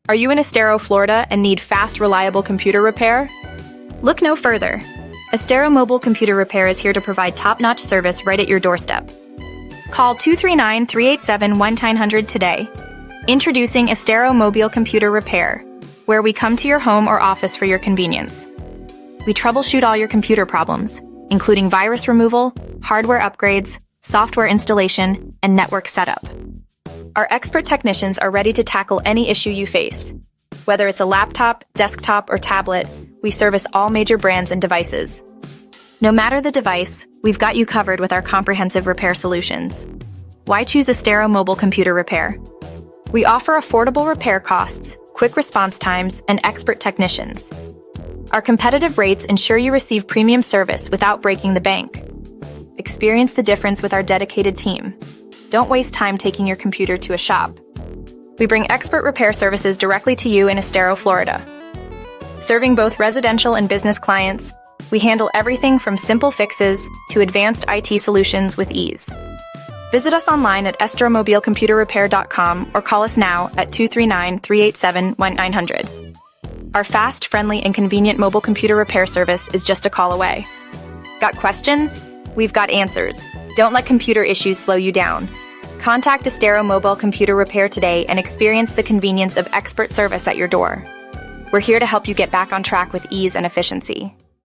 Are you in Estero, Florida and need fast, reliable computer repair? Look no further. Estero Mobile Computer Repair is here to provide top-notch service right at your doorstep. Call 239-387-1900 today. Introducing Estero Mobile Computer Repair, where we come to your home or office for your convenience. We troubleshoot all your computer problems, including virus removal, hardware upgrades, software installation, and network setup. Our expert technicians are ready to tackle any issue you face. Whether it's a laptop, desktop, or tablet, we service all major brands and devices. No matter the device, we've got you covered with our comprehensive repair solutions. Why choose Estero Mobile Computer Repair? We offer affordable repair costs, quick response times, and expert technicians. Our competitive rates ensure you receive premium service without breaking the bank. Experience the difference with our dedicated team. Don't waste time taking your computer to a shop. We bring expert repair services directly to you in Estero, Florida. Serving both residential and business clients, we handle everything from simple fixes to advanced IT solutions with ease. Visit us online at esteromobilecomputerrepair.com or call us now at 239-387-1900. Our fast, friendly, and convenient mobile computer repair service is just a call away. Got questions? We've got answers. Don't let computer issues slow you down. Contact Estero Mobile Computer Repair today and experience the convenience of expert service at your door. We're here to help you get back on track with ease and efficiency.